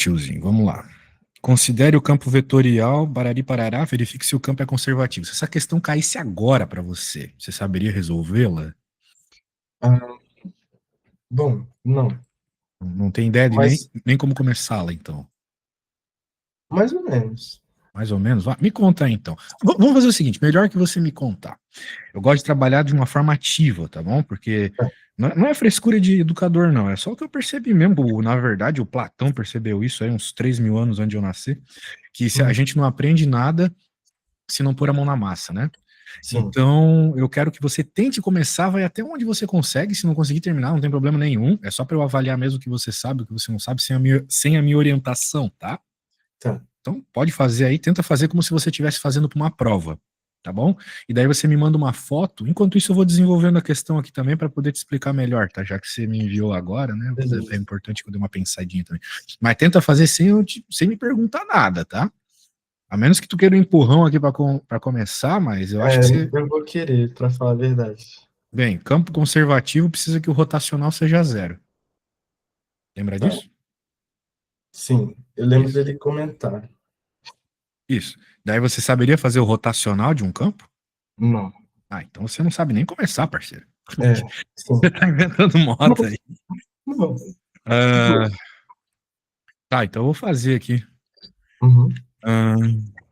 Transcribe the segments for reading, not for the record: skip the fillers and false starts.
Tiozinho, vamos lá. Considere o campo vetorial, barari parará, verifique se o campo é conservativo. Se essa questão caísse agora para você, você saberia resolvê-la? Ah, bom, não, Não tem ideia de mas nem como começá-la, então. mais ou menos. Mais ou menos? Me conta aí, então. Vamos fazer o seguinte, melhor que você me contar. Eu gosto de trabalhar de uma forma ativa, tá bom? Porque É, não é frescura de educador, não. É só o que eu percebi mesmo. Na verdade, o Platão percebeu isso aí uns 3.000 anos antes de eu nascer, que se a hum, gente não aprende nada se não pôr a mão na massa, né? sim, Então, eu quero que você tente começar, vai até onde você consegue. Se não conseguir terminar, não tem problema nenhum. É só para eu avaliar mesmo o que você sabe, o que você não sabe, sem a minha orientação, tá? tá. Então, pode fazer aí, tenta fazer como se você estivesse fazendo para uma prova, tá bom? E daí você me manda uma foto. Enquanto isso, eu vou desenvolvendo a questão aqui também para poder te explicar melhor, tá? Já que você me enviou agora, né? É Beleza. importante que eu dê uma pensadinha também. Mas tenta fazer sem me perguntar nada, tá? A menos que tu queira um empurrão aqui para começar, mas eu acho É, que você. eu vou querer, para falar a verdade. Bem, campo conservativo precisa que o rotacional seja zero. Lembra Tá. disso? Sim, eu lembro Isso. dele comentar. Isso. Daí você saberia fazer o rotacional de um campo? Não. Ah, então você não sabe nem começar, parceiro. É, Você sim. tá inventando moda aí. Não. Ah, tá, então eu vou fazer aqui. Uhum. Ah,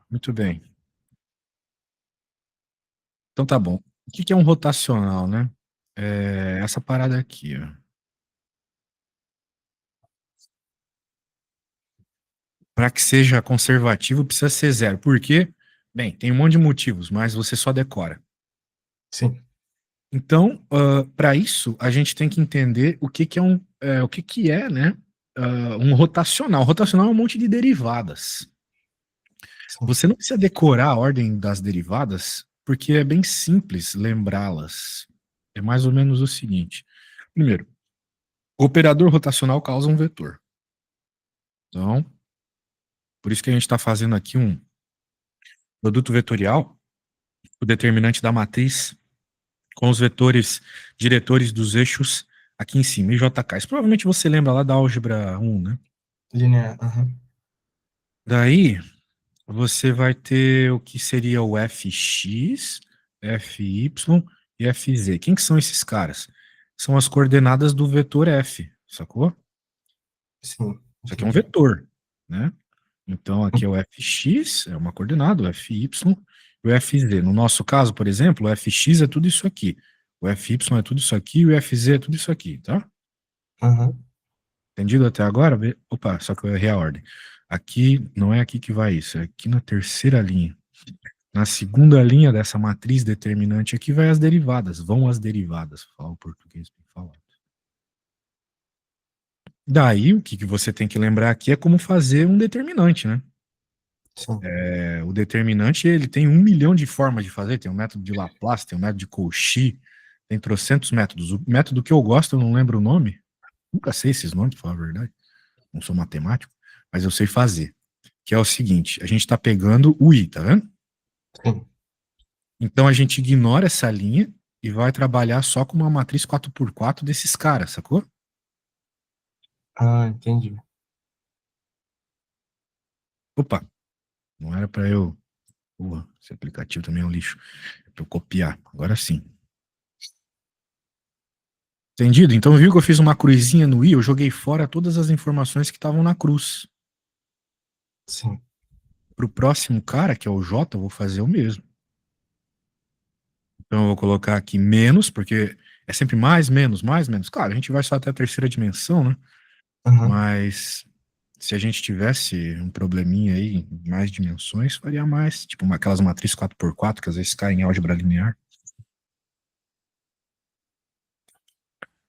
muito bem. Então tá bom. O que que é um rotacional, né? É essa parada aqui, ó. Para que seja conservativo, precisa ser zero. Por quê? Bem, tem um monte de motivos, mas você só decora. Sim, Então, para isso, a gente tem que entender o que que é, né, um rotacional. Rotacional é um monte de derivadas. sim. Você não precisa decorar a ordem das derivadas, porque é bem simples lembrá-las. É mais ou menos o seguinte. Primeiro, o operador rotacional causa um vetor. Então, por isso que a gente está fazendo aqui um produto vetorial, o determinante da matriz, com os vetores diretores dos eixos aqui em cima, e JK. Isso provavelmente você lembra lá da álgebra 1, né? Linear. Aham. Daí, você vai ter o que seria o fx, fy e fz. Quem que são esses caras? São as coordenadas do vetor f, sacou? Sim, Isso aqui é um entendi. vetor, né? Então, aqui é o fx, é uma coordenada, o fy e o fz. No nosso caso, por exemplo, o fx é tudo isso aqui, o fy é tudo isso aqui e o fz é tudo isso aqui, tá? Aham. Entendido até agora? Opa, só que eu errei a ordem. Aqui, não é aqui que vai isso, é aqui na terceira linha. Na segunda linha dessa matriz determinante aqui vai as derivadas, vão as derivadas, fala o português bem falado. Daí, o que que você tem que lembrar aqui é como fazer um determinante, né? Sim. O determinante, ele tem 1 milhão de formas de fazer, tem o método de Laplace, tem o método de Cauchy, tem trocentos métodos. O método que eu gosto, eu não lembro o nome, nunca sei esses nomes, pra falar a verdade, não sou matemático, mas eu sei fazer, que é o seguinte, a gente está pegando o i, tá vendo? Sim. Então a gente ignora essa linha e vai trabalhar só com uma matriz 4x4 desses caras, sacou? Ah, entendi. Opa, não era para eu. Porra, esse aplicativo também é um lixo. É pra eu copiar. Agora sim. Entendido? Então viu que eu fiz uma cruzinha no i, eu joguei fora todas as informações que estavam na cruz. Sim. Pro próximo cara, que é o J, eu vou fazer o mesmo. Então eu vou colocar aqui menos, porque é sempre mais, menos, mais, menos. Claro, a gente vai só até a terceira dimensão, né? Aham. Mas se a gente tivesse um probleminha aí em mais dimensões, faria mais. Tipo aquelas matrizes 4x4 que às vezes caem em álgebra linear.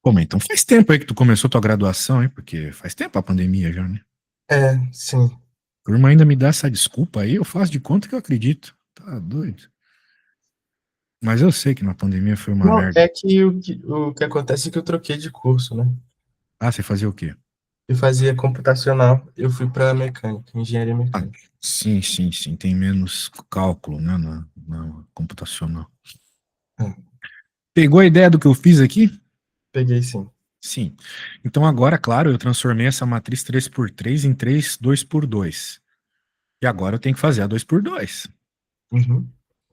Pô, mas então faz tempo aí que tu começou tua graduação, hein? Porque faz tempo a pandemia já, né? É, sim. A turma ainda me dá essa desculpa aí, eu faço de conta que eu acredito. Tá doido. Mas eu sei que na pandemia foi uma Não, merda. é que o que acontece é que eu troquei de curso, né? Ah, você fazia o quê? Eu fazia computacional, eu fui para mecânica, engenharia Ah, mecânica. sim, sim, sim. Tem menos cálculo, né, na computacional. É, Pegou a ideia do que eu fiz aqui? peguei sim. Sim. Então agora, claro, eu transformei essa matriz 3 por 3 em 3 2 por 2. E agora eu tenho que fazer a 2 por 2. Uhum.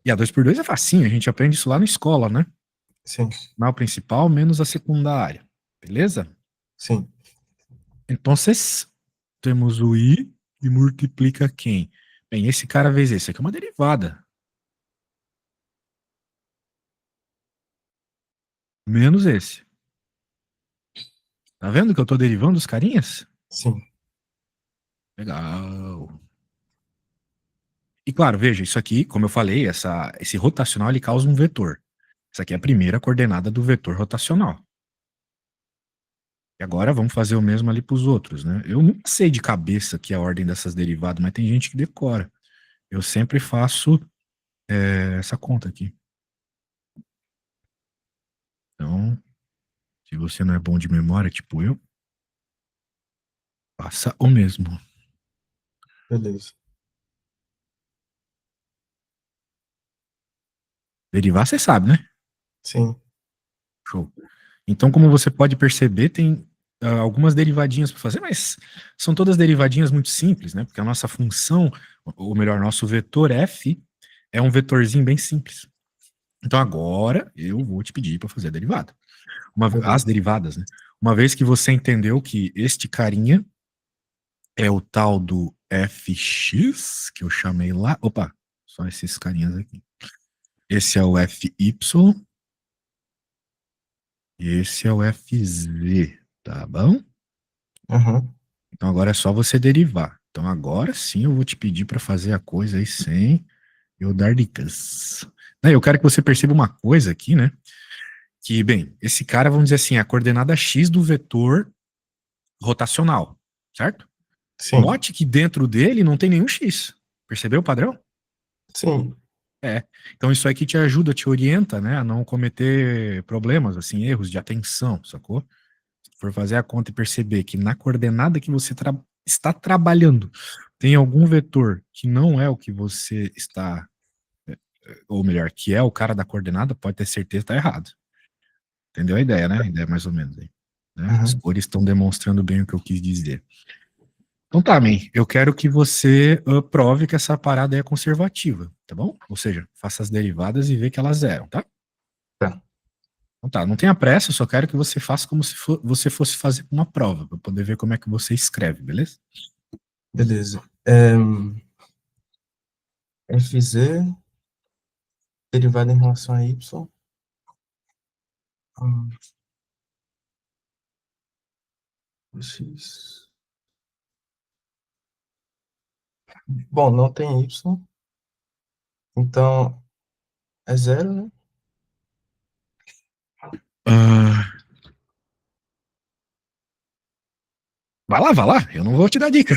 E a 2 por 2 é facinho, a gente aprende isso lá na escola, né? Sim, Na principal menos a secundária. Beleza? sim. Então, temos o i que multiplica quem? Bem, esse cara vezes esse aqui é uma derivada. Menos esse. Tá vendo que eu tô derivando os carinhas? Sim. Legal. E claro, veja, isso aqui, como eu falei, esse rotacional ele causa um vetor. Essa aqui é a primeira coordenada do vetor rotacional. E agora vamos fazer o mesmo ali para os outros, né? Eu nunca sei de cabeça aqui a ordem dessas derivadas, mas tem gente que decora. Eu sempre faço essa conta aqui. Então, se você não é bom de memória, tipo eu, faça o mesmo. Beleza. Derivar, você sabe, né? Sim. Show. Então, como você pode perceber, tem algumas derivadinhas para fazer, mas são todas derivadinhas muito simples, né? Porque a nossa função, ou melhor, nosso vetor f é um vetorzinho bem simples. Então, agora eu vou te pedir para fazer a derivada. As Beleza. derivadas, né? Uma vez que você entendeu que este carinha é o tal do fx, que eu chamei lá. Opa, só esses carinhas aqui. Esse é o fy, e esse é o fz, tá bom? Uhum. Então agora é só você derivar. Então agora sim eu vou te pedir para fazer a coisa aí sem eu dar dicas. Eu quero que você perceba uma coisa aqui, né? Que, bem, esse cara, vamos dizer assim, é a coordenada x do vetor rotacional, certo? Sim. Note que dentro dele não tem nenhum x. Percebeu o padrão? Sim. É. Então isso aqui te ajuda, te orienta, né, a não cometer problemas, assim, erros de atenção, sacou? Se for fazer a conta e perceber que na coordenada que você está trabalhando tem algum vetor que não é o que você está, ou melhor, que é o cara da coordenada, pode ter certeza que está errado. Entendeu a ideia, né? A ideia mais ou menos aí. Né? As Uhum. cores estão demonstrando bem o que eu quis dizer. Então tá, man, eu quero que você prove que essa parada é conservativa, tá bom? Ou seja, faça as derivadas e vê que elas eram, tá? Tá. Então tá, não tenha pressa, eu só quero que você faça como se você fosse fazer uma prova, para poder ver como é que você escreve, beleza? Beleza. FZ derivada em relação a Y. hum, X. Bom, não tem Y. Então, é zero, né? Ah, vai lá, eu não vou te dar dica.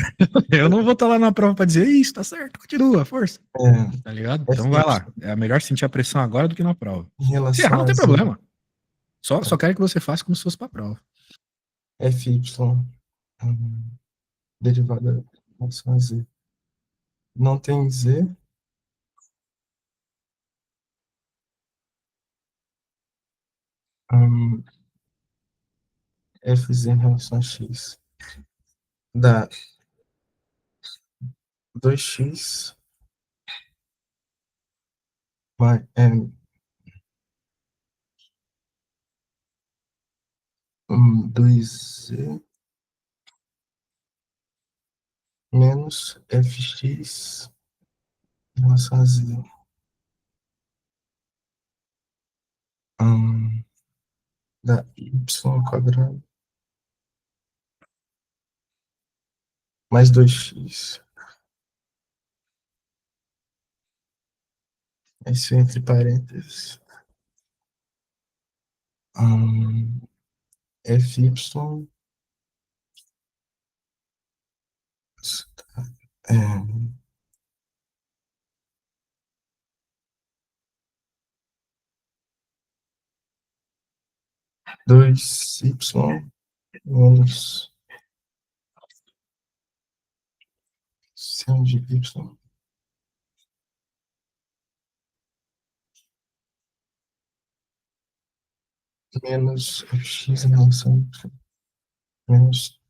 Eu não vou estar lá na prova para dizer, isso, tá certo, continua, força. Tá ligado? É, Então FY vai lá. É melhor sentir a pressão agora do que na prova. em Se errar, relação não a tem Z. problema. Só Tá. quero que você faça como se fosse pra prova. FY derivada em relação a Z. Não tem Z. hum, FZ em relação a X. Dá 2x mais, 2z menos fx em relação a z. Dá y ao quadrado mais 2x. Isso entre parênteses. Fy é 2y menos sin de y menos x em relação a menos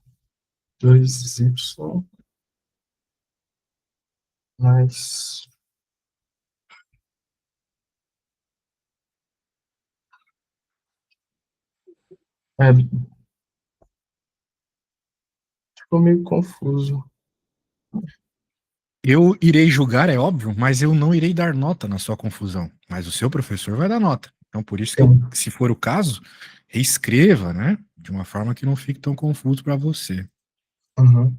2y mais é, ficou meio confuso. Eu irei julgar, é óbvio, mas eu não irei dar nota na sua confusão. Mas o seu professor vai dar nota. Então, por isso que eu, Sim. se for o caso, reescreva, né? De uma forma que não fique tão confuso para você. Uhum.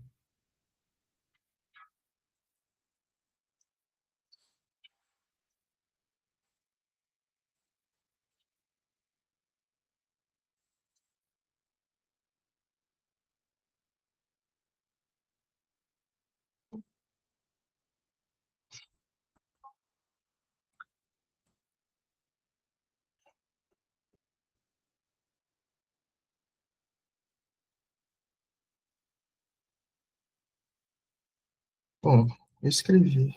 Bom, eu escrevi.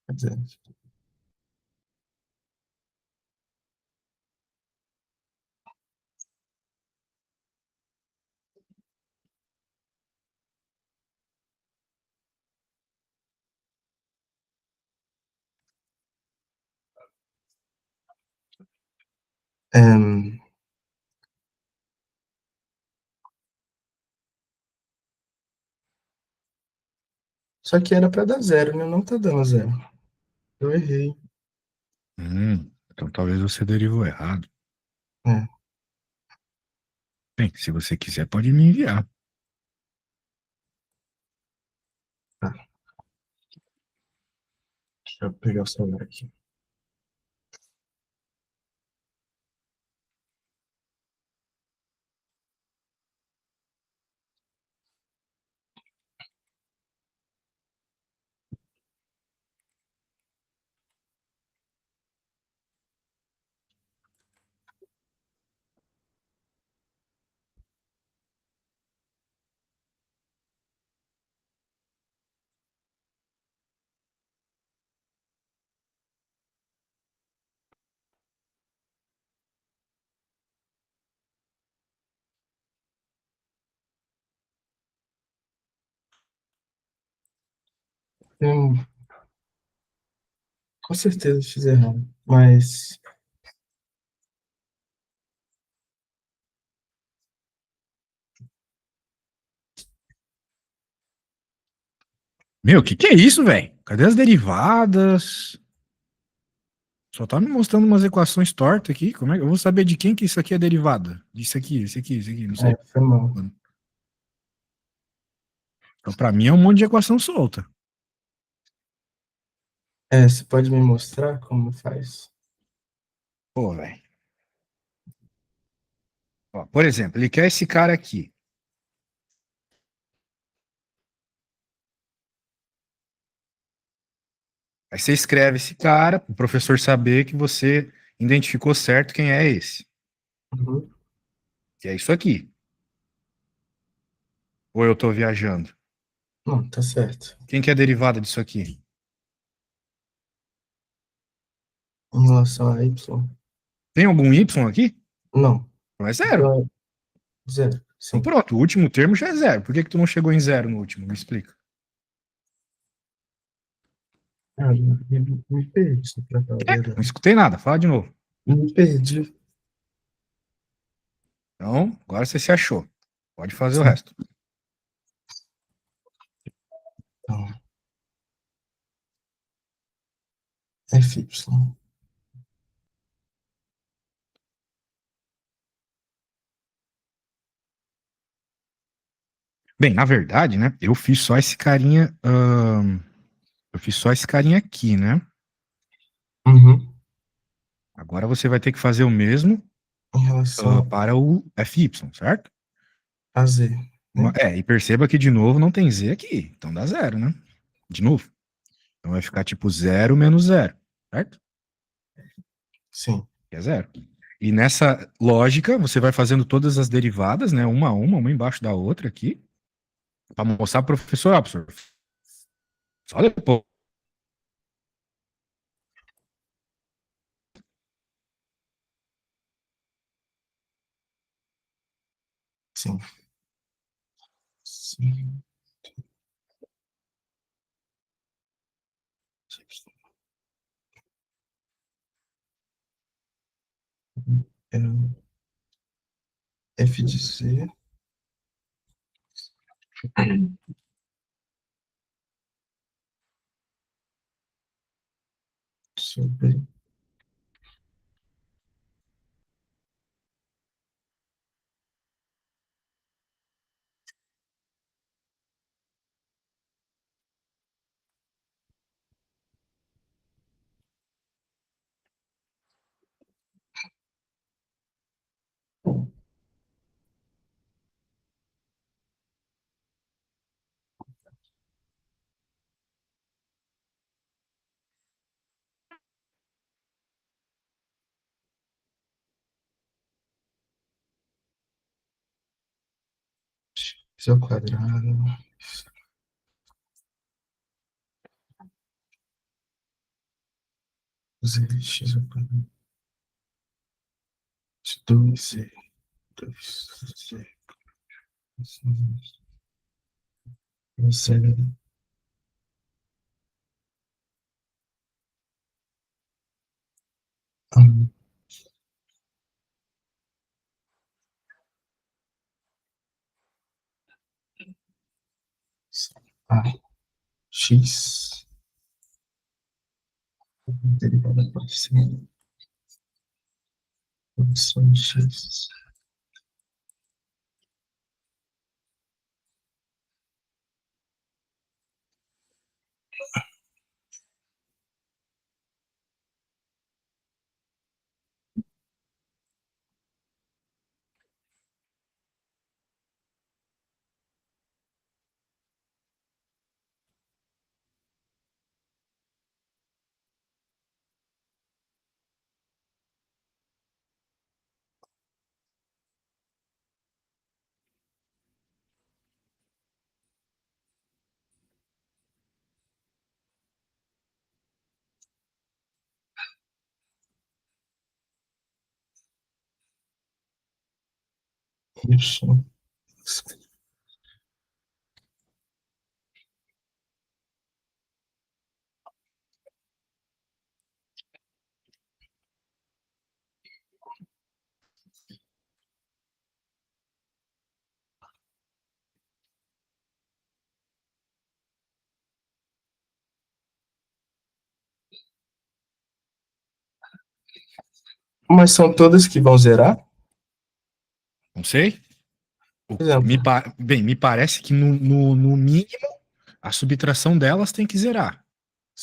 Quer dizer, é, só que era para dar zero, né? Não tá dando zero. Eu errei. Então talvez você derivou errado. É, Bem, se você quiser, pode me enviar. tá. Deixa eu pegar o celular aqui. Eu, com certeza fiz errado, mas Meu, o que que é isso, velho? Cadê as derivadas? Só tá me mostrando umas equações tortas aqui. Como é que eu vou saber de quem que isso aqui é derivada? Disso aqui, esse aqui, esse aqui, não sei. foi mal. Então, pra mim é um monte de equação solta. Você pode me mostrar como faz? Pô, velho. Por exemplo, ele quer esse cara aqui. Aí você escreve esse cara, o professor saber que você identificou certo quem é esse. Uhum. Que é isso aqui. Ou eu tô viajando? Não, tá certo. Quem que é a derivada disso aqui? Em relação a y, Tem algum y aqui? não. Não é zero. Então é zero, Então sim. pronto, o último termo já é zero. Por que que tu não chegou em zero no último? Me explica. Me perdi, pra falar a Não verdade. escutei nada, fala de novo. Me perdi. Então, agora você se achou. Pode fazer o Sim. resto. Então, fy. Bem, na verdade, né? Eu fiz só esse carinha. Eu fiz só esse carinha aqui, né? Uhum. Agora você vai ter que fazer o mesmo Em relação para o FY, certo? a z, né? E perceba que de novo não tem Z aqui. Então dá zero, né? De novo. Então vai ficar tipo zero menos zero, certo? Sim. Que é zero. E nessa lógica, você vai fazendo todas as derivadas, né? Uma embaixo da outra aqui, para mostrar para o professor, professor, só depois. Sim. Sim. É, F de C sobre x ao quadrado, x ao quadrado, 2z, 2z, z, a, x, derivada parcial, função x. Isso. Mas são todas que vão zerar? Não sei. Por exemplo, Bem, me parece que no mínimo a subtração delas tem que zerar.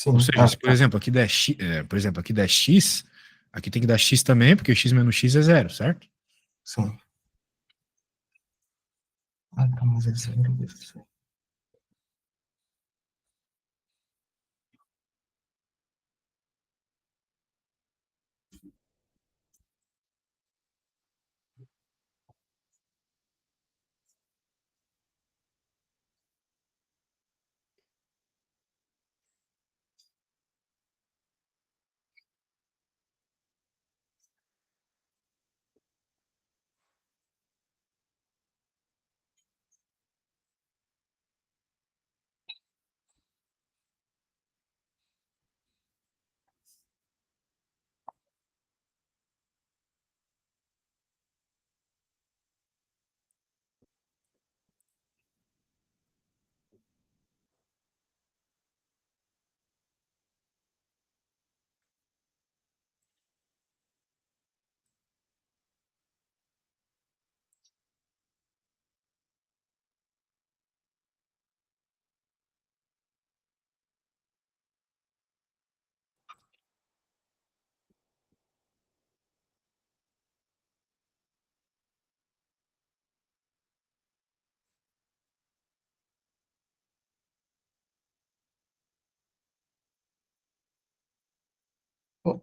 Ou sim. seja, se por exemplo aqui der x, por exemplo, aqui der x, aqui tem que dar x também, porque x menos x é zero, certo? Sim. Ah, tá, mas é zero.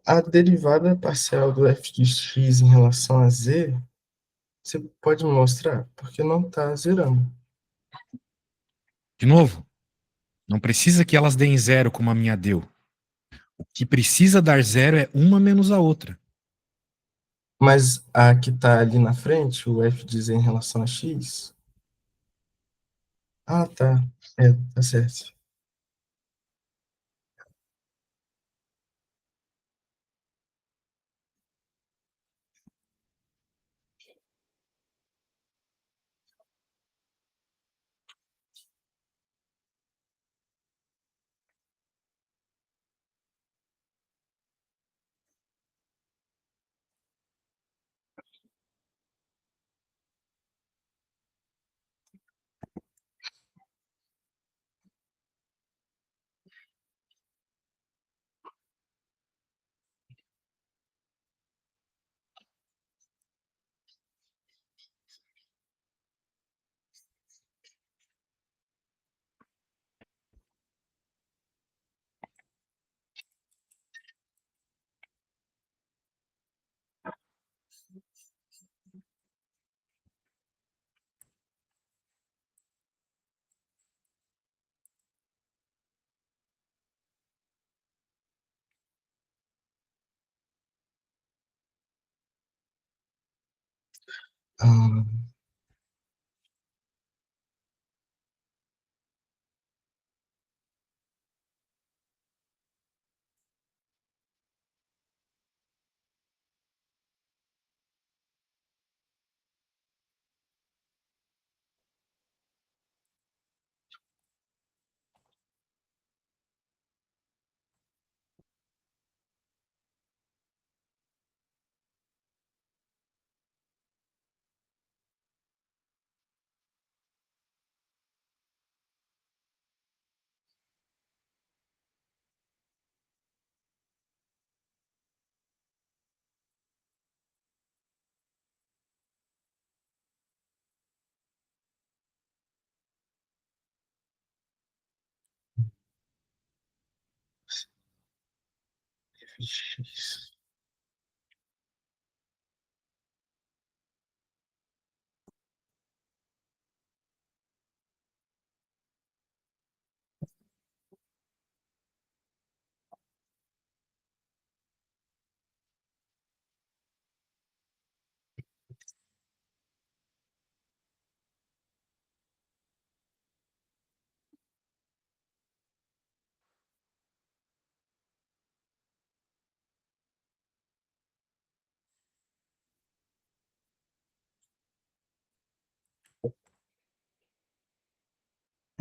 A derivada parcial do f de x em relação a z, você pode me mostrar? Porque não está zerando. De novo, não precisa que elas deem zero como a minha deu. O que precisa dar zero é uma menos a outra. Mas a que está ali na frente, o f de z em relação a x? Ah, tá. É, tá certo. Ah, fx.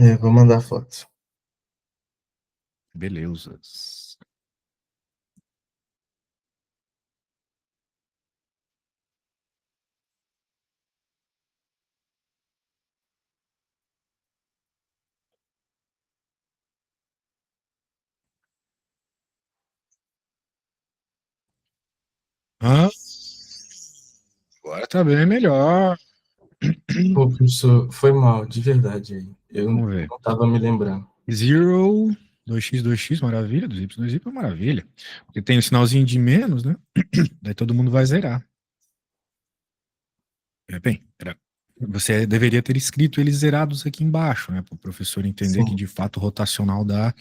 É, vou mandar a foto. Beleza. Ah, agora tá bem melhor. Pô, professor, foi mal, de verdade aí. Eu Vamos ver. não estava me lembrando. Zero, 2x, maravilha. 2y, maravilha. Porque tem o sinalzinho de menos, né? Daí todo mundo vai zerar. Bem, você deveria ter escrito eles zerados aqui embaixo, né? Para o professor entender que Sim, de fato o rotacional dá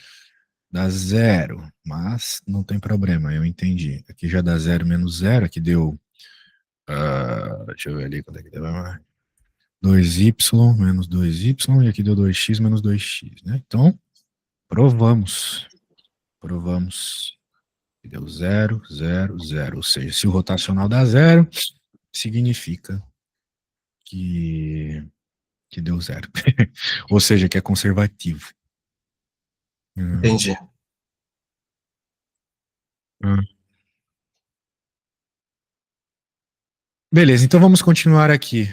zero. Mas não tem problema, eu entendi. Aqui já dá zero menos zero, aqui deu. Deixa eu ver ali quando é que deu. 2y menos 2y, e aqui deu 2x menos 2x, né? Então, provamos. Provamos que deu zero, zero, zero. Ou seja, se o rotacional dá zero, significa que, que deu zero. Ou seja, que é conservativo. Hum, entendi. hum. Beleza, então vamos continuar aqui.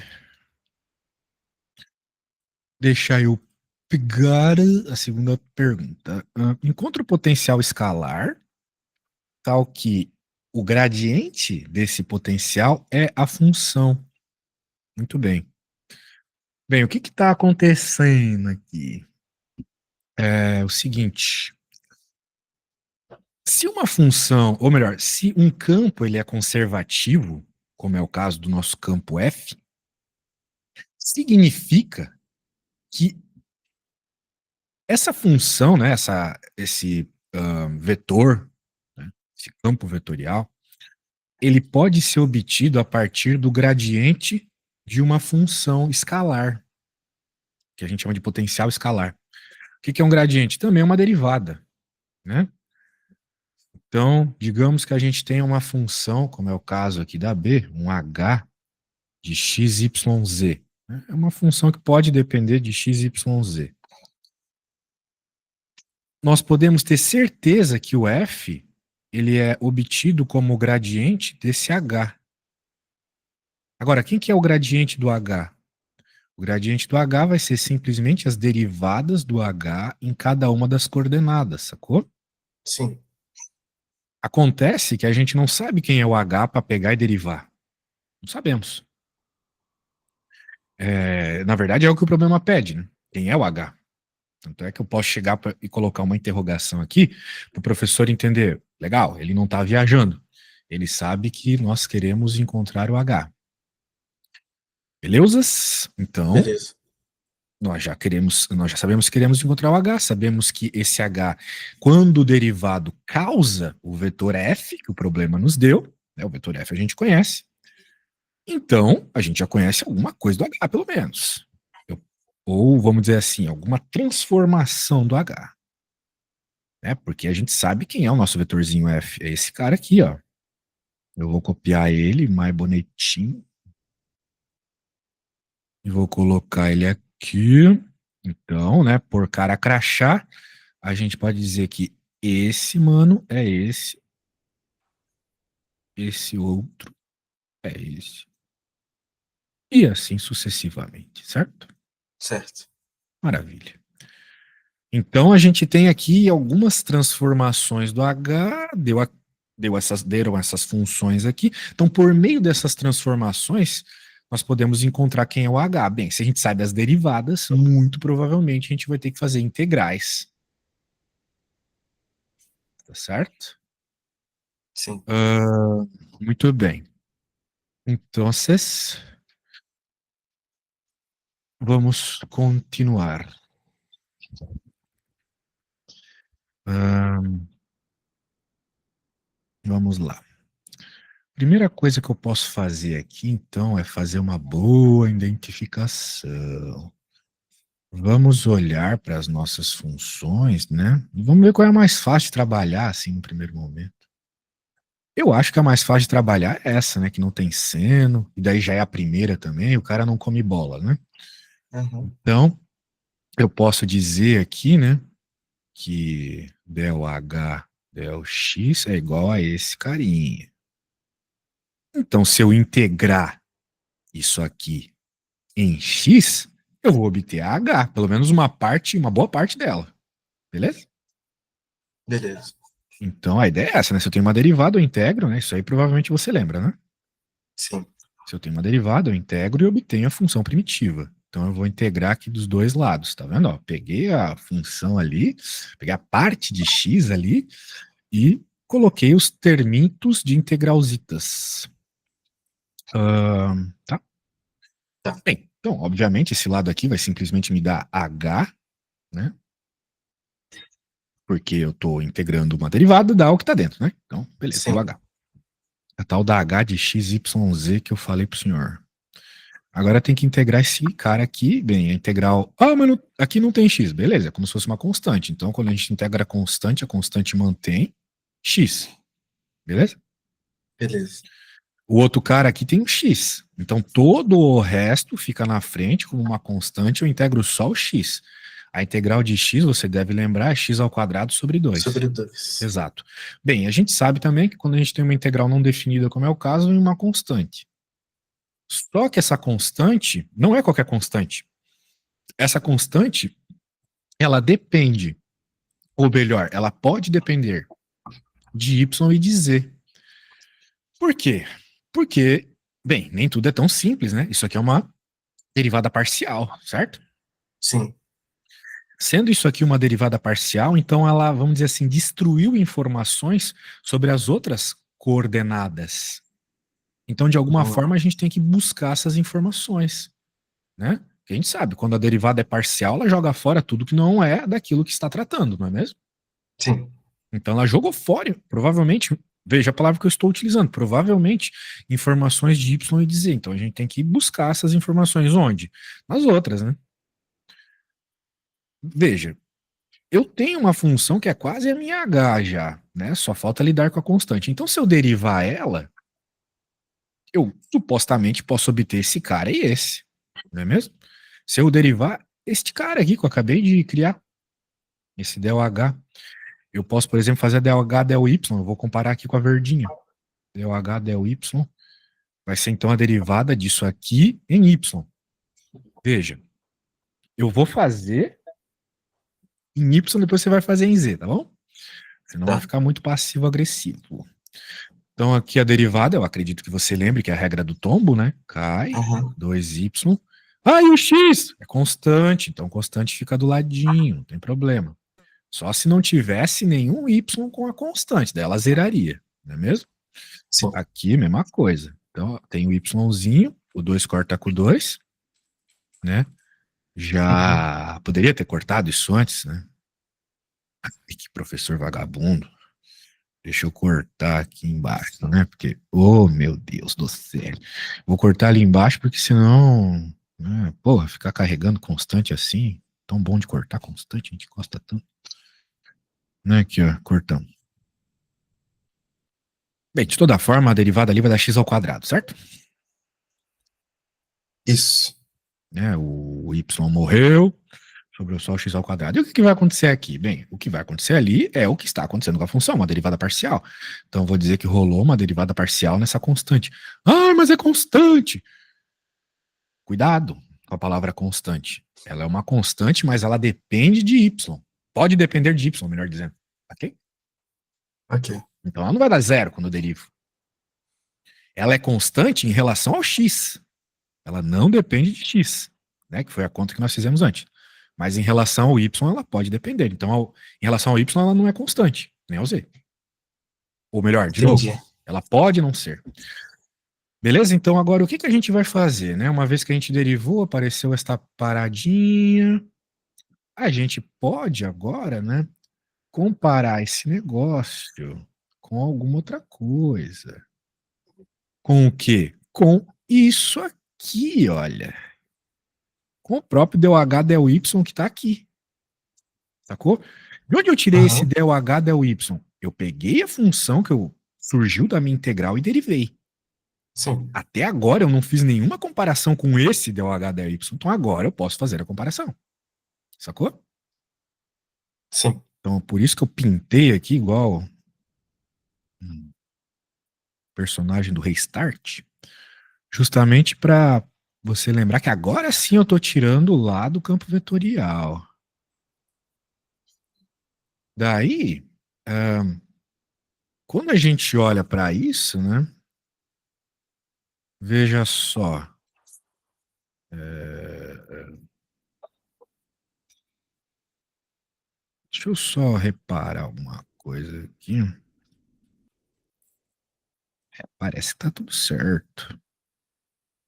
Deixa eu pegar a segunda pergunta. Encontra o potencial escalar tal que o gradiente desse potencial é a função. Muito bem. Bem, o que está acontecendo aqui? É o seguinte: se uma função, ou melhor, se um campo ele é conservativo, como é o caso do nosso campo F, significa que essa função, né, esse vetor, né, esse campo vetorial, ele pode ser obtido a partir do gradiente de uma função escalar, que a gente chama de potencial escalar. O que é um gradiente? Também é uma derivada, né? Então, digamos que a gente tem uma função, como é o caso aqui da B, um h de x, y, z. É uma função que pode depender de x, y, z. Nós podemos ter certeza que o f ele é obtido como gradiente desse h. Agora, quem que é o gradiente do h? O gradiente do h vai ser simplesmente as derivadas do h em cada uma das coordenadas, sacou? Sim. Acontece que a gente não sabe quem é o h para pegar e derivar. Não sabemos. Na verdade, é o que o problema pede, né? Quem é o h? Tanto é que eu posso chegar e colocar uma interrogação aqui para o professor entender. Legal, ele não está viajando. Ele sabe que nós queremos encontrar o h. Belezas? Então, Beleza. nós já sabemos que queremos encontrar o h, sabemos que esse h, quando o derivado causa o vetor f, que o problema nos deu, né, o vetor f a gente conhece, então a gente já conhece alguma coisa do h, pelo menos. Ou, vamos dizer assim, alguma transformação do h. Né, porque a gente sabe quem é o nosso vetorzinho f, é esse cara aqui, ó. Eu vou copiar ele, mais bonitinho, e vou colocar ele aqui. Então, né, por cara crachá, a gente pode dizer que esse, mano, é esse outro é esse. E assim sucessivamente, certo? Certo. Maravilha. Então, a gente tem aqui algumas transformações do H, deram essas funções aqui. Então, por meio dessas transformações, nós podemos encontrar quem é o H. Bem, se a gente sabe as derivadas, muito provavelmente a gente vai ter que fazer integrais. Tá certo? Sim. Muito bem. Então, vamos continuar. Vamos lá. Primeira coisa que eu posso fazer aqui, então, é fazer uma boa identificação. Vamos olhar para as nossas funções, né? E vamos ver qual é a mais fácil de trabalhar, assim, no primeiro momento. Eu acho que a mais fácil de trabalhar é essa, né? Que não tem seno, e daí já é a primeira também, o cara não come bola, né? Uhum. Então, eu posso dizer aqui, né? Que del H del X é igual a esse carinha. Então, se eu integrar isso aqui em X, eu vou obter a H, pelo menos uma boa parte dela. Beleza? Beleza. Então, a ideia é essa, né? Se eu tenho uma derivada, eu integro, né? Isso aí provavelmente você lembra, né? Sim. Se eu tenho uma derivada, eu integro e obtenho a função primitiva. Então, eu vou integrar aqui dos dois lados, tá vendo? Ó, peguei a função ali, peguei a parte de X ali e coloquei os termitos de integralzitas. Tá? Tá. Bem, então, obviamente, esse lado aqui vai simplesmente me dar H, né? Porque eu estou integrando uma derivada da o que está dentro, né? Então, beleza, deu Sim. H. A tal da H de x, y, z que eu falei pro senhor. Agora tem que integrar esse cara aqui, bem, a integral... Ah, mas aqui não tem x, beleza, é como se fosse uma constante. Então, quando a gente integra a constante mantém x, beleza? Beleza. O outro cara aqui tem um x. Então, todo o resto fica na frente como uma constante, eu integro só o x. A integral de x, você deve lembrar, é x ao quadrado sobre 2. Sobre 2. Exato. Bem, a gente sabe também que quando a gente tem uma integral não definida, como é o caso, vem uma constante. Só que essa constante não é qualquer constante. Essa constante, ela depende, ou melhor, ela pode depender de y e de z. Por quê? Porque, bem, nem tudo é tão simples, né? Isso aqui é uma derivada parcial, certo? Sim. Sendo isso aqui uma derivada parcial, então ela, vamos dizer assim, destruiu informações sobre as outras coordenadas. Então, de alguma forma, a gente tem que buscar essas informações, né? Porque a gente sabe, quando a derivada é parcial, ela joga fora tudo que não é daquilo que está tratando, não é mesmo? Sim. Então, ela jogou fora, provavelmente, Veja a palavra que eu estou utilizando. Provavelmente informações de Y e de Z. Então a gente tem que buscar essas informações onde? Nas outras, né? Veja, eu tenho uma função que é quase a minha H já, né? Só falta lidar com a constante. Então, se eu derivar ela, eu supostamente posso obter esse cara e esse, não é mesmo? Se eu derivar este cara aqui que eu acabei de criar, esse del H, eu posso, por exemplo, fazer del H del Y. Eu vou comparar aqui com a verdinha. Del H del Y vai ser então a derivada disso aqui em Y. Veja, eu vou fazer em Y, depois você vai fazer em Z, tá bom? Senão vai Tá. ficar muito passivo-agressivo. Então aqui a derivada, eu acredito que você lembre que é a regra do tombo, né? Cai, Aham. 2y. Ah, e o x é constante, então constante fica do ladinho, não tem problema. Só se não tivesse nenhum y com a constante, daí ela zeraria, não é mesmo? Sim. Aqui, mesma coisa. Então, tem o yzinho, o 2 corta com o 2, né? Uhum. Já poderia ter cortado isso antes, né? Que professor vagabundo. Deixa eu cortar aqui embaixo, né? Porque, oh meu Deus do céu. Vou cortar ali embaixo porque senão, né? Porra, ficar carregando constante assim, tão bom de cortar constante, a gente gosta tanto. Né? Aqui, ó, cortamos. Bem, de toda forma, a derivada ali vai dar x ao quadrado, certo? Isso. Né? O y morreu, sobrou só o x ao quadrado. E o que vai acontecer aqui? Bem, o que vai acontecer ali é o que está acontecendo com a função, uma derivada parcial. Então, eu vou dizer que rolou uma derivada parcial nessa constante. Ah, mas é constante! Cuidado com a palavra constante. Ela é uma constante, mas ela depende de y. Pode depender de y, melhor dizendo. Ok? Ok. Então, ela não vai dar zero quando eu derivo. Ela é constante em relação ao x. Ela não depende de x, né? Que foi a conta que nós fizemos antes. Mas em relação ao y, ela pode depender. Então, em relação ao y, ela não é constante, nem ao z. Ou melhor, de novo, Entendi. ela pode não ser. Beleza? Então, agora o que a gente vai fazer, né? Uma vez que a gente derivou, apareceu esta paradinha. A gente pode agora, né, comparar esse negócio com alguma outra coisa. Com o quê? Com isso aqui, olha. Com o próprio del H del Y que está aqui. Sacou? De onde eu tirei esse Aham. del H del Y? Eu peguei a função que surgiu da minha integral e derivei. Sim. Até agora eu não fiz nenhuma comparação com esse del H del Y. Então agora eu posso fazer a comparação. Sacou? Sim. Então por isso que eu pintei aqui igual um personagem do Restart, justamente para você lembrar que agora sim eu estou tirando lá do campo vetorial. Daí, quando a gente olha para isso, né? Veja só. Deixa eu só reparar uma coisa aqui. Parece que tá tudo certo.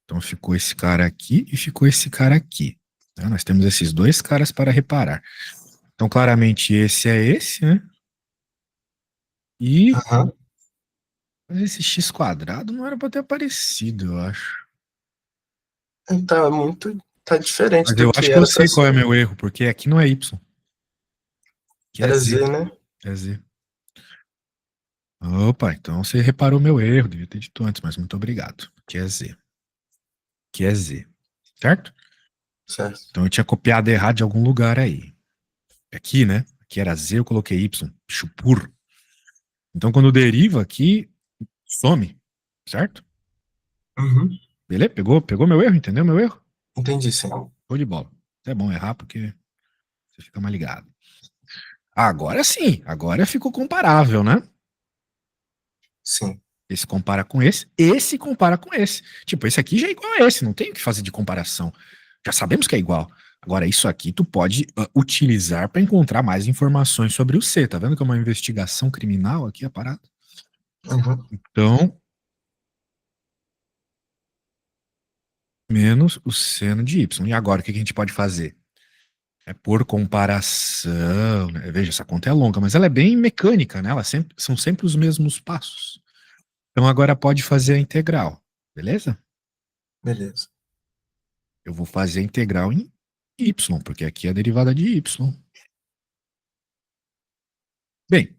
Então ficou esse cara aqui e ficou esse cara aqui. Tá? Nós temos esses dois caras para reparar. Então, claramente, esse é esse, né? E Aham. mas esse x quadrado não era para ter aparecido, eu acho. Tá muito. Tá diferente Mas do eu que acho que eu era pra sei qual é ser. meu erro, porque aqui não é y, aqui é Era z. Z, né? É z. Opa, então você reparou meu erro, devia ter dito antes, mas muito obrigado. Aqui é z. Aqui é z. Certo? Certo. Então eu tinha copiado errado de algum lugar aí. Aqui, né? Aqui era z, eu coloquei y. Bicho burro. Então quando deriva aqui, some. Certo? Uhum. Beleza? Pegou meu erro? Entendeu meu erro? Entendi, sim. Show de bola. É bom errar porque você fica mais ligado. Agora sim, agora ficou comparável, né? Sim. Esse compara com esse compara com esse. Tipo, esse aqui já é igual a esse, não tem o que fazer de comparação. Já sabemos que é igual. Agora, isso aqui tu pode utilizar para encontrar mais informações sobre o C. Tá vendo que é uma investigação criminal aqui a parada? Uhum. Então, menos o seno de y. E agora, o que a gente pode fazer? É por comparação, né? Veja, essa conta é longa, mas ela é bem mecânica, né? São sempre os mesmos passos. Então agora pode fazer a integral, beleza? Beleza. Eu vou fazer a integral em y, porque aqui é a derivada de y. Bem,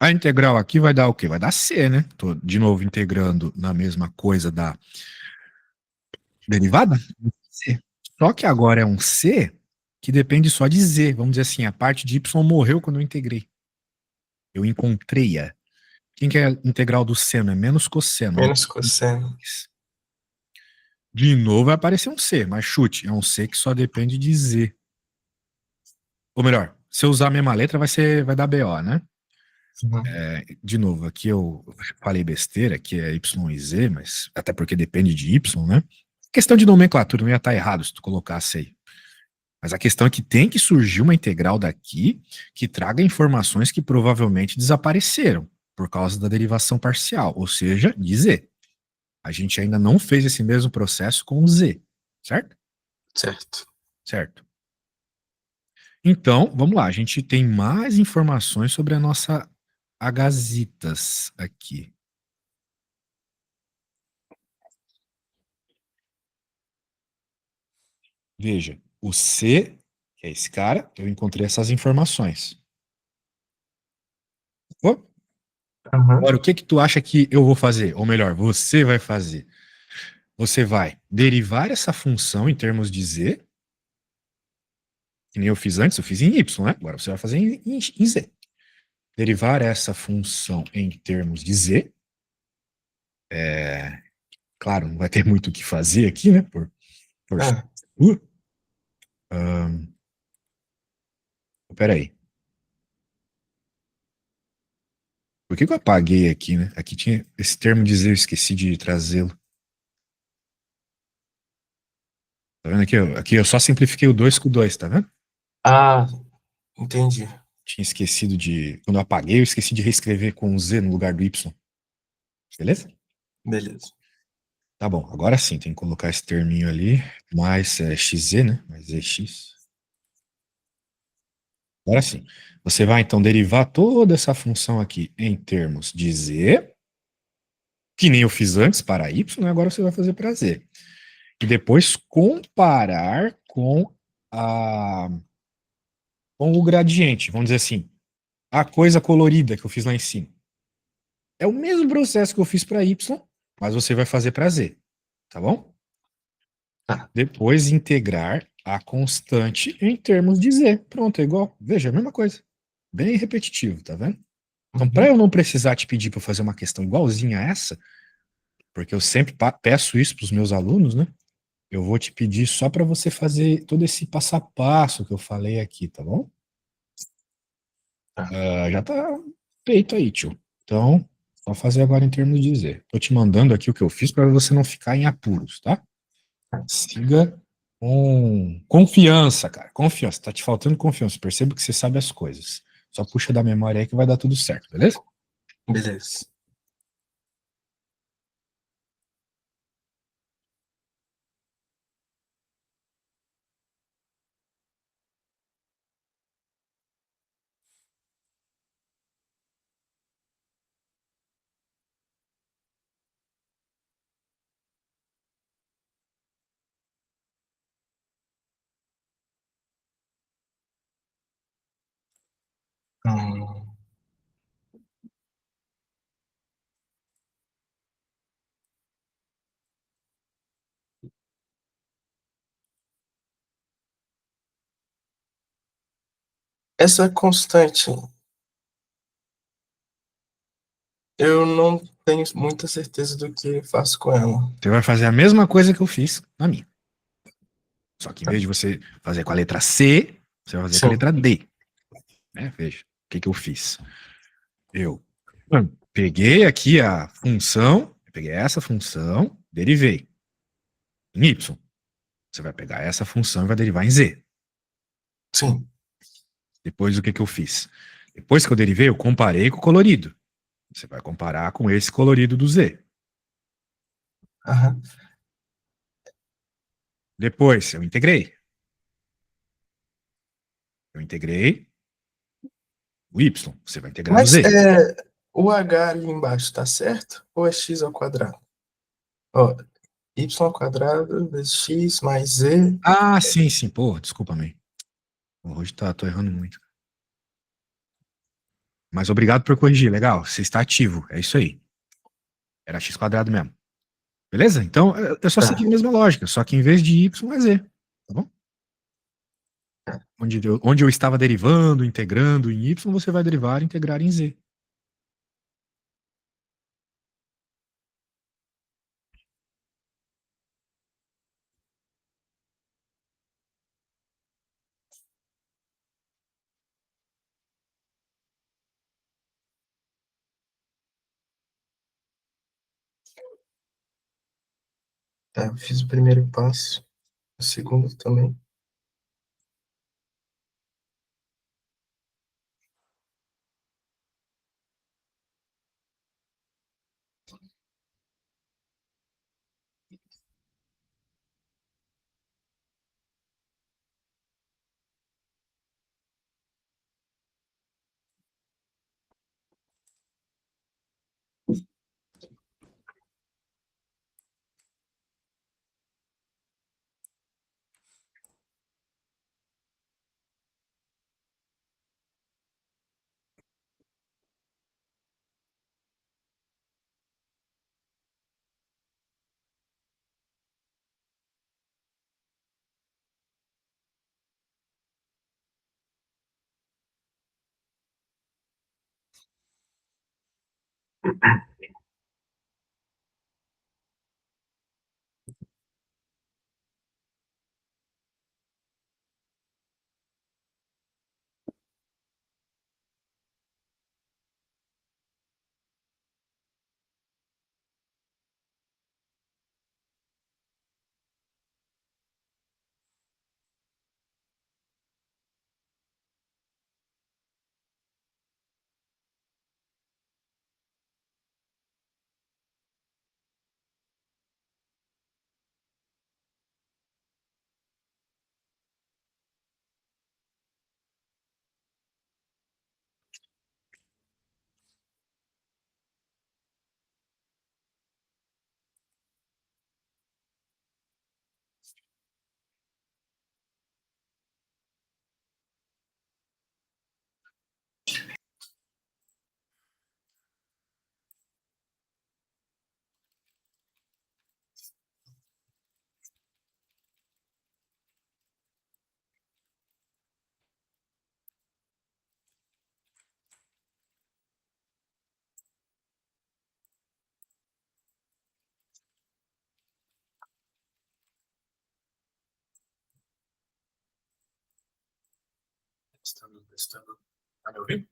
a integral aqui vai dar o quê? Vai dar c, né? Tô de novo integrando na mesma coisa da derivada. C. Só que agora é um c que depende só de z. Vamos dizer assim, a parte de y morreu quando eu integrei. Eu encontrei-a. Quem que é a integral do seno? É menos cosseno. Menos cosseno. De novo vai aparecer um c, mas chute. É um c que só depende de z. Ou melhor, se eu usar a mesma letra, vai dar BO, né? Uhum. De novo, aqui eu falei besteira, que é Y e Z, mas até porque depende de Y, né? Questão de nomenclatura, não ia estar errado se tu colocasse aí. Mas a questão é que tem que surgir uma integral daqui que traga informações que provavelmente desapareceram por causa da derivação parcial, ou seja, de Z. A gente ainda não fez esse mesmo processo com o Z, certo? Certo. Certo. Então, vamos lá, a gente tem mais informações sobre a nossa agazitas aqui. Veja, o C, que é esse cara, eu encontrei essas informações. Bom, Uhum. agora, o que que tu acha que eu vou fazer? Ou melhor, você vai fazer? Você vai derivar essa função em termos de Z, que nem eu fiz antes, eu fiz em Y, né? Agora você vai fazer em Z. Derivar essa função em termos de Z. Claro, não vai ter muito o que fazer aqui, né? Por Ah, peraí. Por que que eu apaguei aqui, né? Aqui tinha esse termo de Z, eu esqueci de trazê-lo. Tá vendo aqui? Aqui eu só simplifiquei o 2 com o 2, tá vendo? ah, entendi. Tinha esquecido de. Quando eu apaguei, eu esqueci de reescrever com um Z no lugar do Y. Beleza? Beleza. Tá bom, agora sim, tem que colocar esse terminho ali, mais XZ, né? Mais EX. Agora sim. Você vai então derivar toda essa função aqui em termos de Z, que nem eu fiz antes para Y, né? Agora você vai fazer para Z. E depois comparar a, com o gradiente, vamos dizer assim, a coisa colorida que eu fiz lá em cima. É o mesmo processo que eu fiz para Y, mas você vai fazer para Z, tá bom? Tá. Depois integrar a constante em termos de Z. Pronto, é igual. Veja, a mesma coisa. Bem repetitivo, tá vendo? Então, para Uhum. eu não precisar te pedir para fazer uma questão igualzinha a essa, porque eu sempre peço isso para os meus alunos, né? Eu vou te pedir só para você fazer todo esse passo a passo que eu falei aqui, tá bom? Tá. Já tá feito aí, tio. Então, só fazer agora em termos de Z. Tô te mandando aqui o que eu fiz para você não ficar em apuros, tá? Siga com confiança, cara. Confiança. Tá te faltando confiança. Perceba que você sabe as coisas. Só puxa da memória aí que vai dar tudo certo, beleza? Beleza. Hum. Essa constante, eu não tenho muita certeza do que faço com ela. Você vai fazer a mesma coisa que eu fiz na minha. Só que em Tá. vez de você fazer com a letra C, você vai fazer com a Sim. letra D. Né? Veja, o que que eu fiz? Eu peguei aqui a função, peguei essa função, derivei em Y. Você vai pegar essa função e vai derivar em Z. Sim. Depois, o que que eu fiz? Depois que eu derivei, eu comparei com o colorido. Você vai comparar com esse colorido do Z. Aham. Depois, eu integrei. Eu integrei o y, você vai integrar o Mas z. o h ali embaixo tá certo? Ou é x ao quadrado? Ó, y ao quadrado vezes x mais z. Ah, sim, sim. Pô, desculpa, man. Hoje tô errando muito. Mas obrigado por corrigir. Legal, você está ativo. É isso aí. Era x quadrado mesmo. Beleza? Então, eu só Tá. segui a mesma lógica, só que em vez de y é z. Tá bom? Onde eu estava derivando, integrando em y, você vai derivar e integrar em z. Tá, eu fiz o primeiro passo, o segundo também. Testando, testando. Tá me ouvindo?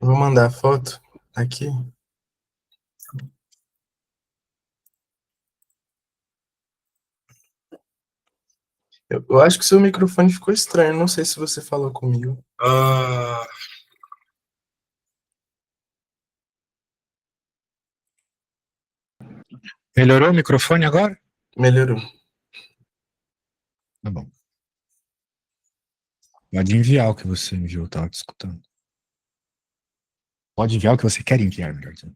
Eu vou mandar a foto aqui. Eu acho que o seu microfone ficou estranho. Não sei se você falou comigo. Melhorou o microfone agora? Melhorou. Tá bom. Pode enviar o que você enviou, eu tava te escutando. Pode enviar o que você quer enviar, melhor dizendo.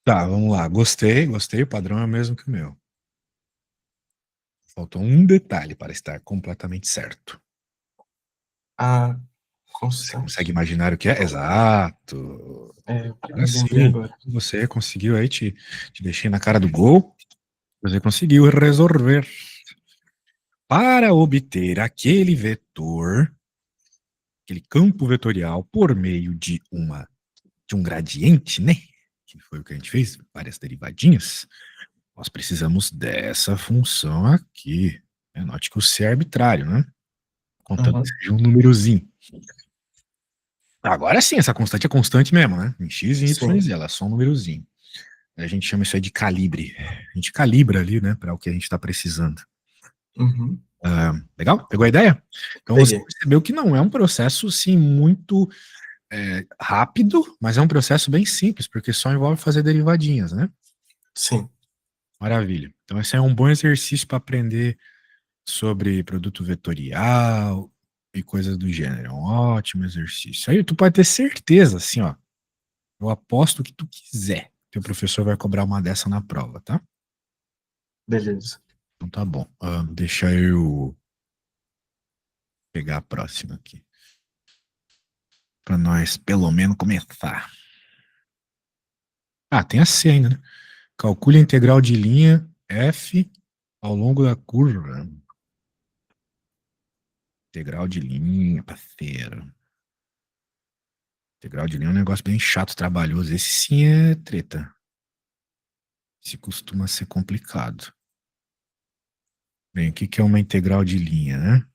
Tá, vamos lá. Gostei, gostei. O padrão é o mesmo que o meu. Faltou um detalhe para estar completamente certo. A Você constante. consegue imaginar o que é? Exato. Eu Agora lembrei sim, agora. você conseguiu aí, te deixei na cara do gol. Você conseguiu resolver. Para obter aquele vetor, aquele campo vetorial por meio de um gradiente, né? Que foi o que a gente fez, várias derivadinhas. Nós precisamos dessa função aqui. Note que o C é arbitrário, né? Contando que seja um númerozinho. Agora sim, essa constante é constante mesmo, né? Em x, em y e z, ela é só um númerozinho. A gente chama isso aí de calibre. A gente calibra ali, né, para o que a gente está precisando. Uhum. Legal? Pegou a ideia? Então você Peguei. percebeu que não é um processo, sim, muito rápido, mas é um processo bem simples, porque só envolve fazer derivadinhas, né? Sim. Maravilha. Então, esse é um bom exercício para aprender sobre produto vetorial e coisas do gênero. É um ótimo exercício. Aí tu pode ter certeza, assim, ó. Eu aposto o que tu quiser. Teu professor vai cobrar uma dessa na prova, tá? Beleza. Então tá bom. Deixa eu pegar a próxima aqui. Para nós, pelo menos, começar. Tem a C ainda, né? Calcule a integral de linha f ao longo da curva. Integral de linha, parceiro. Integral de linha é um negócio bem chato, trabalhoso. Esse sim é treta. Esse costuma ser complicado. Bem, o que é uma integral de linha, né?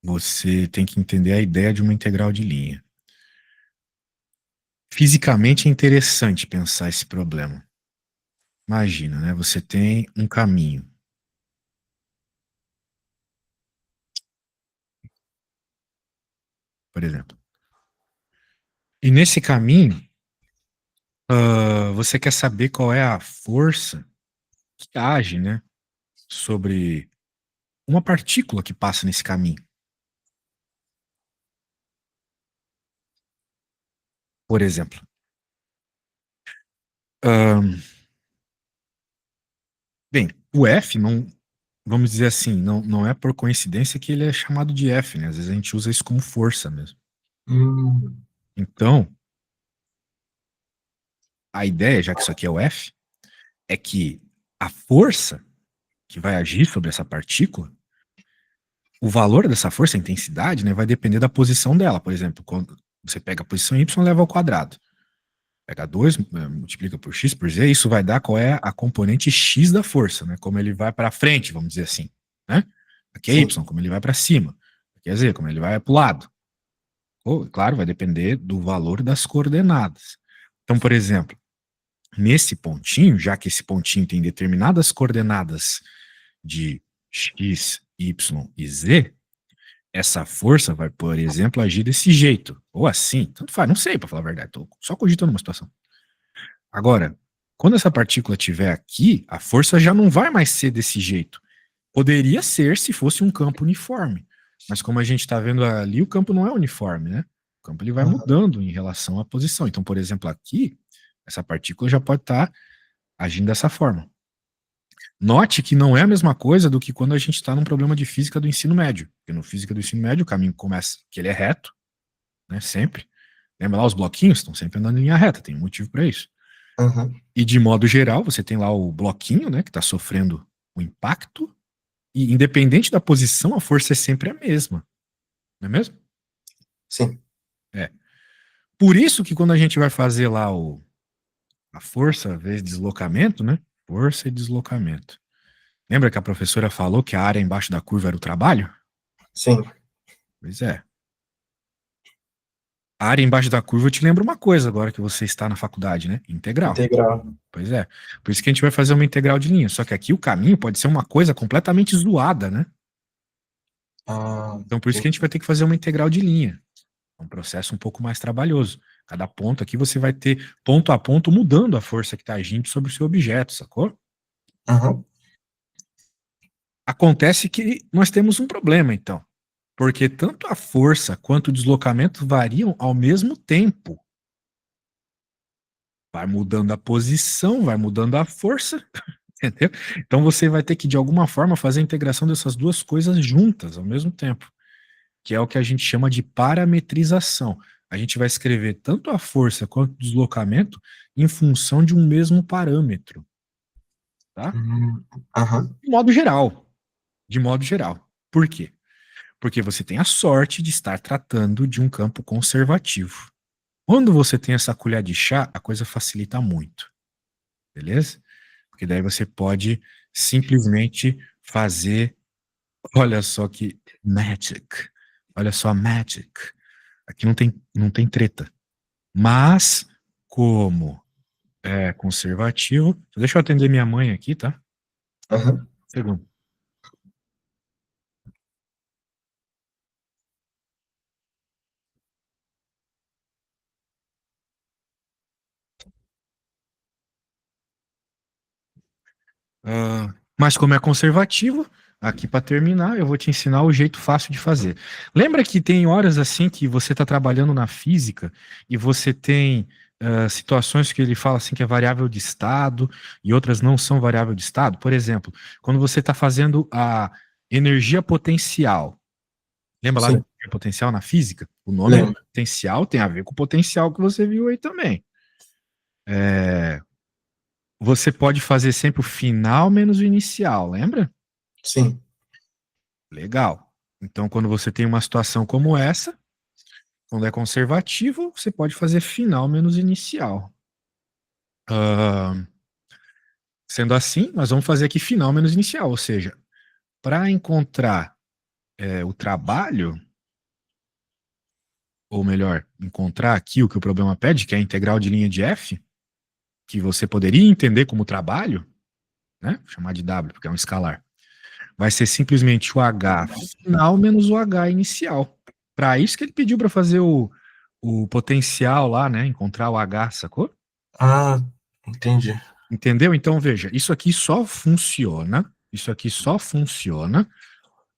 Você tem que entender a ideia de uma integral de linha. Fisicamente é interessante pensar esse problema. Imagina, né? Você tem um caminho. Por exemplo. E nesse caminho, você quer saber qual é a força que age, né, sobre uma partícula que passa nesse caminho. Por exemplo. Bem, o F não, vamos dizer assim, não é por coincidência que ele é chamado de F, né? Às vezes a gente usa isso como força mesmo. Então, a ideia, já que isso aqui é o F, é que a força que vai agir sobre essa partícula, o valor dessa força, a intensidade, né, vai depender da posição dela. Por exemplo, quando você pega a posição y, leva ao quadrado. Pega 2, multiplica por x por z, isso vai dar qual é a componente x da força, né? Como ele vai para frente, vamos dizer assim, né? Aqui é y, como ele vai para cima. Aqui é z, como ele vai para o lado. Ou, claro, vai depender do valor das coordenadas. Então, por exemplo, nesse pontinho, já que esse pontinho tem determinadas coordenadas de x, y e z, essa força vai, por exemplo, agir desse jeito, ou assim, tanto faz, não sei, para falar a verdade, estou só cogitando uma situação. Agora, quando essa partícula estiver aqui, a força já não vai mais ser desse jeito. Poderia ser se fosse um campo uniforme, mas como a gente está vendo ali, o campo não é uniforme, né? O campo ele vai mudando em relação à posição. Então, por exemplo, aqui, essa partícula já pode estar agindo dessa forma. Note que não é a mesma coisa do que quando a gente está num problema de física do ensino médio. Porque no física do ensino médio o caminho começa, que ele é reto, né, sempre. Lembra lá, os bloquinhos estão sempre andando em linha reta, tem um motivo para isso. E de modo geral, você tem lá o bloquinho, né, que está sofrendo o impacto, e independente da posição, a força é sempre a mesma. Não é mesmo? Sim. É. Por isso que quando a gente vai fazer lá a força vezes deslocamento, né? Força e deslocamento. Lembra que a professora falou que a área embaixo da curva era o trabalho? Sim. Pois é. A área embaixo da curva, eu te lembro uma coisa agora que você está na faculdade, né? Integral. Integral. Pois é. Por isso que a gente vai fazer uma integral de linha. Só que aqui o caminho pode ser uma coisa completamente zoada, né? Então por isso que a gente vai ter que fazer uma integral de linha. É um processo um pouco mais trabalhoso. Cada ponto aqui você vai ter ponto a ponto mudando a força que está agindo sobre o seu objeto, sacou? Acontece que nós temos um problema, então. Porque tanto a força quanto o deslocamento variam ao mesmo tempo. Vai mudando a posição, vai mudando a força, entendeu? Então você vai ter que, de alguma forma, fazer a integração dessas duas coisas juntas ao mesmo tempo, que é o que a gente chama de parametrização. A gente vai escrever tanto a força quanto o deslocamento em função de um mesmo parâmetro. Tá? De modo geral. De modo geral. Por quê? Porque você tem a sorte de estar tratando de um campo conservativo. Quando você tem essa colher de chá, a coisa facilita muito. Beleza? Porque daí você pode simplesmente fazer. Olha só que magic. Olha só a magic. Aqui não tem treta. Mas, como é conservativo. Deixa eu atender minha mãe aqui, tá? Segundo. Mas como é conservativo, aqui para terminar, eu vou te ensinar o jeito fácil de fazer. Lembra que tem horas assim que você está trabalhando na física e você tem situações que ele fala assim que é variável de estado e outras não são variável de estado? Por exemplo, quando você está fazendo a energia potencial, lembra lá da Sim, energia potencial na física? O nome lembro. energia potencial tem a ver com o potencial que você viu aí também. Você pode fazer sempre o final menos o inicial, lembra? Sim. Legal. Então, quando você tem uma situação como essa, quando é conservativo, você pode fazer final menos inicial. Sendo assim, nós vamos fazer aqui final menos inicial, ou seja, para encontrar o trabalho, ou melhor, encontrar aqui o que o problema pede, que é a integral de linha de f, que você poderia entender como trabalho, né? Vou chamar de W, porque é um escalar. Vai ser simplesmente o H final menos o H inicial. Para isso que ele pediu para fazer o potencial lá, né? Encontrar o H, sacou? Ah, entendi. Entendeu? Então, veja, isso aqui só funciona,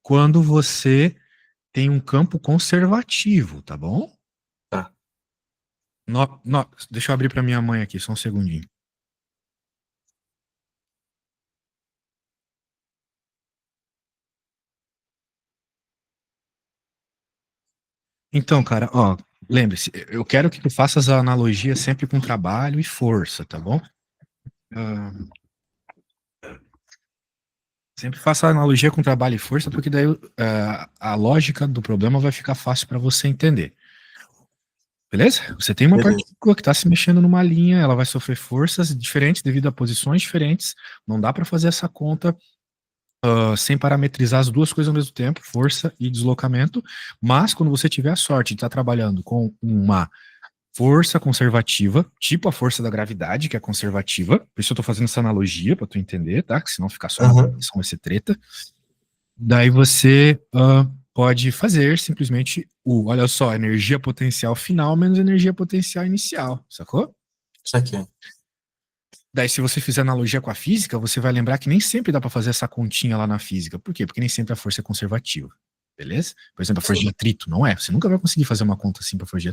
quando você tem um campo conservativo, tá bom? Tá. Deixa eu abrir para minha mãe aqui, só um segundinho. Então, cara, ó, lembre-se, eu quero que tu faças a analogia sempre com trabalho e força, tá bom? Ah, sempre faça a analogia com trabalho e força, porque daí a lógica do problema vai ficar fácil para você entender. Beleza? Você tem uma Beleza. partícula que está se mexendo numa linha, ela vai sofrer forças diferentes devido a posições diferentes. Não dá para fazer essa conta sem parametrizar as duas coisas ao mesmo tempo, força e deslocamento. Mas quando você tiver a sorte de estar trabalhando com uma força conservativa, tipo a força da gravidade, que é conservativa, por isso eu estou fazendo essa analogia para tu entender, tá? Que senão ficar só na Aham. definição vai ser treta. Daí você pode fazer simplesmente olha só, energia potencial final menos energia potencial inicial, sacou? Isso aqui. Daí, se você fizer analogia com a física, você vai lembrar que nem sempre dá para fazer essa continha lá na física. Por quê? Porque nem sempre a força é conservativa. Beleza? Por exemplo, a força de Sim. atrito, não é? Você nunca vai conseguir fazer uma conta assim para força de